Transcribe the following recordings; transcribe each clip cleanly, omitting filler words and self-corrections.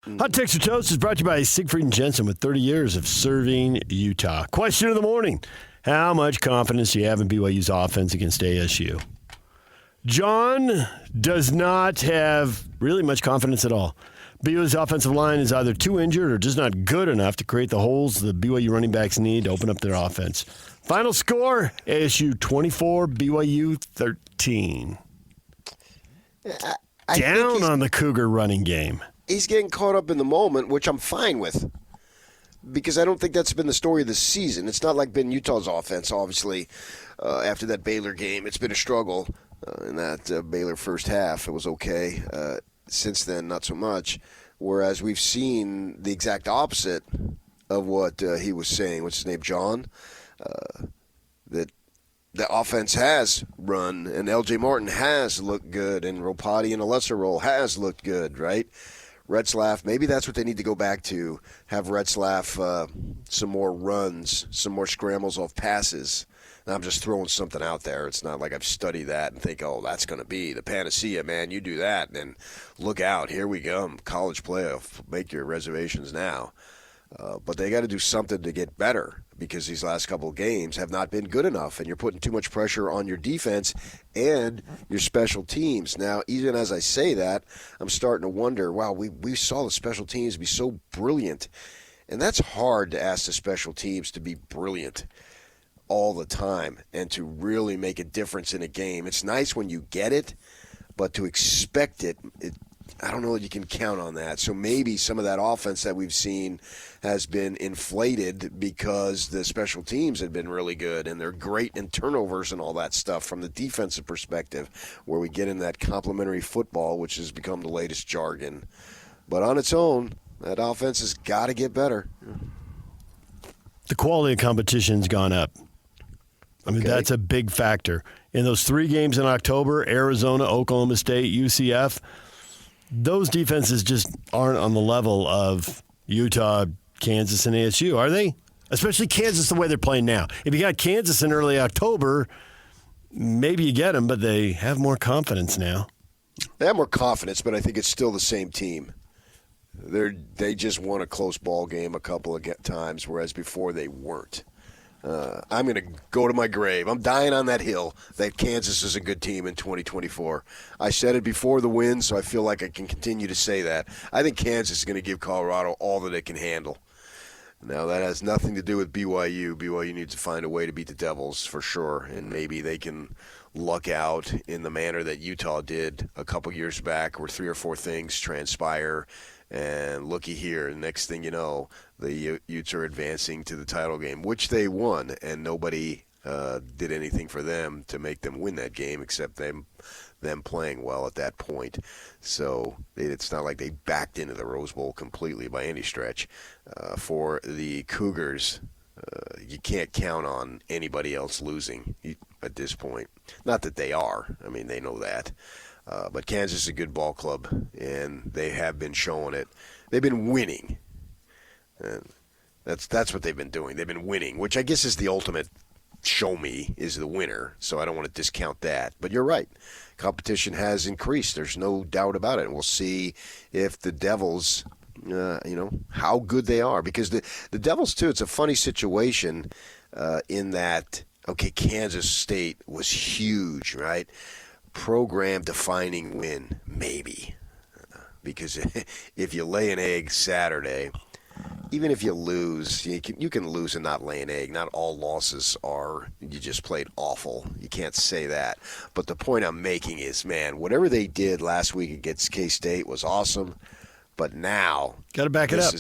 Hot Takes or Toast is brought to you by Siegfried and Jensen with 30 years of serving Utah. Question of the morning. How much confidence do you have in BYU's offense against ASU? John does not have really much confidence at all. BYU's offensive line is either too injured or just not good enough to create the holes the BYU running backs need to open up their offense. Final score, ASU 24, BYU 13. Down on the Cougar running game. He's getting caught up in the moment, which I'm fine with, because I don't think that's been the story of the season. It's not like been Utah's offense, obviously. After that Baylor game, it's been a struggle in that Baylor first half. It was okay. Since then, not so much. Whereas we've seen the exact opposite of what he was saying. What's his name, John? That the offense has run, and L.J. Martin has looked good, and Ropati in a lesser role has looked good, right? Retzlaff, maybe that's what they need to go back to, have Retzlaff some more runs, some more scrambles off passes. And I'm just throwing something out there. It's not like I've studied that and think, oh, that's going to be the panacea, man. You do that, and then look out. Here we go. College playoff. Make your reservations now. But they got to do something to get better, because these last couple of games have not been good enough, and you're putting too much pressure on your defense and your special teams. Now, even as I say that, I'm starting to wonder, wow, we saw the special teams be so brilliant, and that's hard to ask the special teams to be brilliant all the time and to really make a difference in a game. It's nice when you get it, but to expect it I don't know that you can count on that. So maybe some of that offense that we've seen has been inflated because the special teams have been really good and they're great in turnovers and all that stuff from the defensive perspective, where we get in that complementary football, which has become the latest jargon. But on its own, that offense has got to get better. The quality of competition's gone up. I mean, that's a big factor. In those 3 games in October, Arizona, Oklahoma State, UCF, those defenses just aren't on the level of Utah, Kansas, and ASU, are they? Especially Kansas, the way they're playing now. If you got Kansas in early October, maybe you get them, but they have more confidence now. They have more confidence, but I think it's still the same team. They just won a close ball game a couple of times, whereas before they weren't. I'm going to go to my grave. I'm dying on that hill that Kansas is a good team in 2024. I said it before the win, so I feel like I can continue to say that. I think Kansas is going to give Colorado all that it can handle. Now, that has nothing to do with BYU. BYU needs to find a way to beat the Devils for sure, and maybe they can luck out in the manner that Utah did a couple years back, where 3 or 4 things transpire. And looky here, next thing you know, the Utes are advancing to the title game, which they won, and nobody did anything for them to make them win that game except them playing well at that point. So it's not like they backed into the Rose Bowl completely by any stretch. For the Cougars, you can't count on anybody else losing at this point. Not that they are. I mean, they know that. But Kansas is a good ball club, and they have been showing it. They've been winning. And that's what they've been doing. They've been winning, which I guess is the ultimate show me is the winner, so I don't want to discount that. But you're right. Competition has increased. There's no doubt about it. And we'll see if the Devils, how good they are. Because the Devils, too, it's a funny situation in that, okay, Kansas State was huge, right? Program-defining win, maybe. Because if you lay an egg Saturday, even if you lose, you can lose and not lay an egg. Not all losses are you just played awful. You can't say that. But the point I'm making is, man, whatever they did last week against K-State was awesome. But now got to back it up.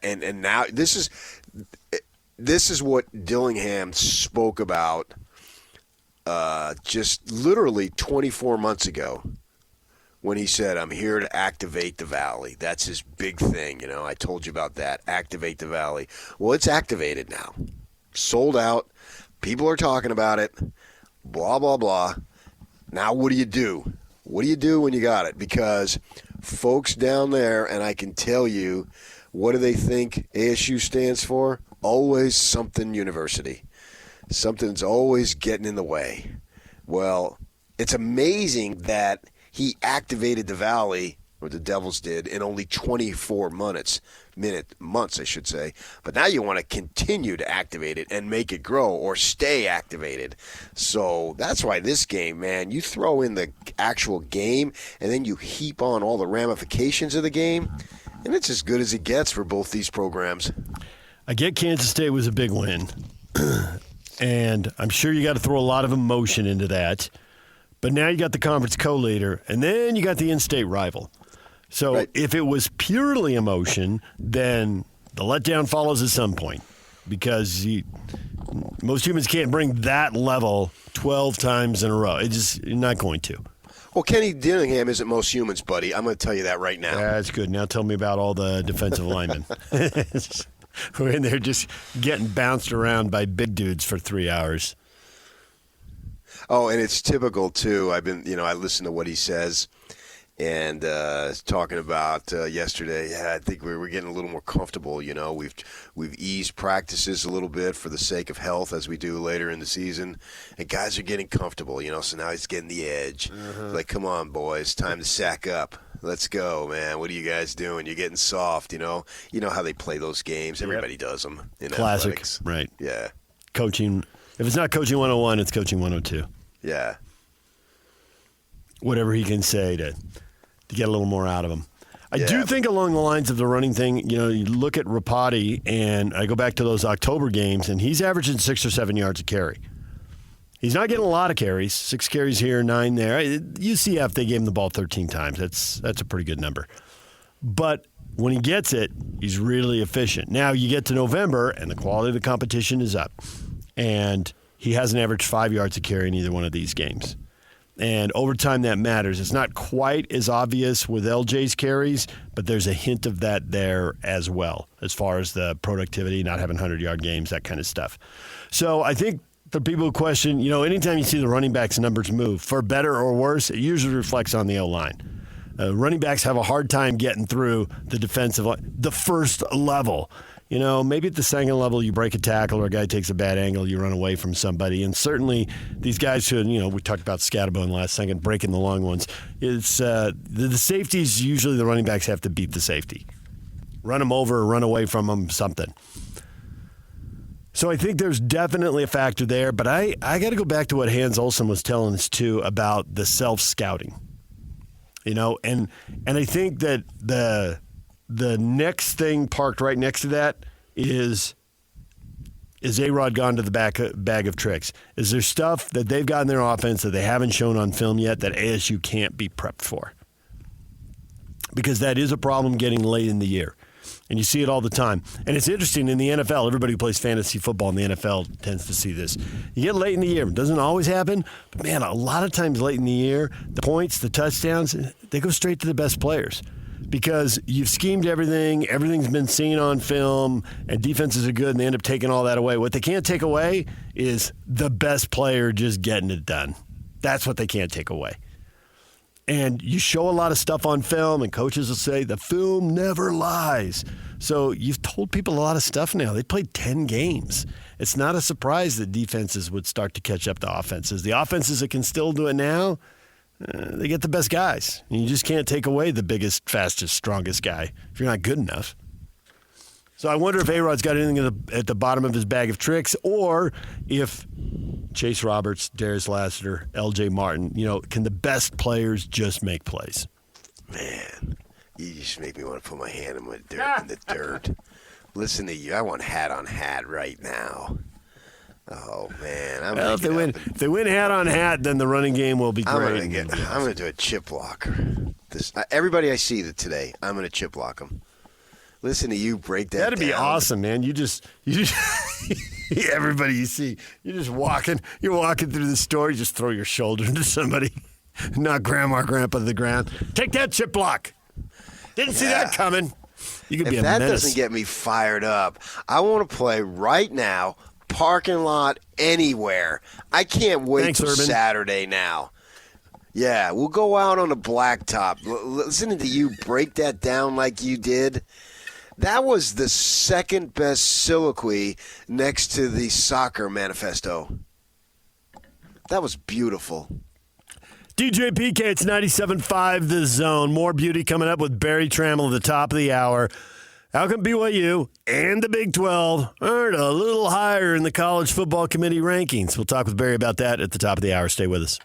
And now this is what Dillingham spoke about just literally 24 months ago when he said, I'm here to activate the Valley. That's his big thing. I told you about that. Activate the Valley. Well, it's activated now. Sold out. People are talking about it. Blah, blah, blah. Now what do you do? What do you do when you got it? Because folks down there, and I can tell you, what do they think ASU stands for? Always something university. Something's always getting in the way. Well, it's amazing that he activated the Valley or the Devils did, in only 24 months, I should say. But now you want to continue to activate it and make it grow or stay activated. So that's why this game, man, you throw in the actual game and then you heap on all the ramifications of the game, and it's as good as it gets for both these programs. I get Kansas State was a big win, and I'm sure you got to throw a lot of emotion into that. But now you got the conference co-leader, and then you got the in-state rival. So right. If it was purely emotion, then the letdown follows at some point, because most humans can't bring that level 12 times in a row. You're not going to. Well, Kenny Dillingham isn't most humans, buddy. I'm going to tell you that right now. That's good. Now tell me about all the defensive linemen. We're in there just getting bounced around by big dudes for 3 hours. Oh, and it's typical too. I listen to what he says, and talking about yesterday. Yeah, I think we're getting a little more comfortable. We've eased practices a little bit for the sake of health, as we do later in the season, and guys are getting comfortable. So now he's getting the edge. Like, come on, boys, time to sack up. Let's go, man. What are you guys doing? You're getting soft. You know how they play those games. Everybody does them. In Classic, athletics. right? Yeah. Coaching. If it's not coaching 101, it's coaching 102. Yeah. Whatever he can say to get a little more out of him. I do think along the lines of the running thing, you look at Rapati, and I go back to those October games, and he's averaging 6 or 7 yards a carry. He's not getting a lot of carries, 6 carries here, 9 there. UCF, they gave him the ball 13 times. That's a pretty good number. But when he gets it, he's really efficient. Now you get to November, and the quality of the competition is up. And he hasn't averaged 5 yards a carry in either one of these games. And over time, that matters. It's not quite as obvious with LJ's carries, but there's a hint of that there as well, as far as the productivity, not having 100-yard games, that kind of stuff. So I think the people who question, anytime you see the running backs' numbers move, for better or worse, it usually reflects on the O-line. Running backs have a hard time getting through the defensive line, the first level. Maybe at the second level you break a tackle or a guy takes a bad angle, you run away from somebody. And certainly these guys who, we talked about Scatterbo in the last second, breaking the long ones. It's the safeties, usually the running backs have to beat the safety. Run them over or run away from them, something. So I think there's definitely a factor there. But I got to go back to what Hans Olsen was telling us, too, about the self-scouting. And I think that the next thing parked right next to that is A-Rod gone to the bag of tricks? Is there stuff that they've got in their offense that they haven't shown on film yet that ASU can't be prepped for? Because that is a problem getting late in the year. And you see it all the time. And it's interesting in the NFL. Everybody who plays fantasy football in the NFL tends to see this. You get late in the year. It doesn't always happen. But, man, a lot of times late in the year, the points, the touchdowns, they go straight to the best players. Because you've schemed everything, everything's been seen on film, and defenses are good, and they end up taking all that away. What they can't take away is the best player just getting it done. That's what they can't take away. And you show a lot of stuff on film, and coaches will say, the film never lies. So you've told people a lot of stuff now. They played 10 games. It's not a surprise that defenses would start to catch up to offenses. The offenses that can still do it now, they get the best guys. And you just can't take away the biggest, fastest, strongest guy if you're not good enough. So I wonder if A-Rod's got anything at the bottom of his bag of tricks, or if Chase Roberts, Darius Lassiter, L.J. Martin, can the best players just make plays? Man, you just make me want to put my hand in the dirt. Listen to you. I want hat on hat right now. Oh, man. If they win hat on hat, then the running game will be great. I'm going to do a chip blocker. Everybody I see today, I'm going to chip block them. Listen to you break that That'd down. be awesome, man. You just everybody you see, you're walking through the store, you just throw your shoulder into somebody, knock grandma or grandpa to the ground. Take that chip block. Didn't see that coming. You could be a menace. If that doesn't get me fired up, I want to play right now, parking lot, anywhere. I can't wait till Saturday now. Yeah, we'll go out on the blacktop. Listening to you break that down like you did, that was the second best soliloquy next to the soccer manifesto. That was beautiful. DJ PK, it's 97.5 The Zone. More beauty coming up with Barry Trammell at the top of the hour. How come BYU and the Big 12 aren't a little higher in the college football committee rankings? We'll talk with Barry about that at the top of the hour. Stay with us.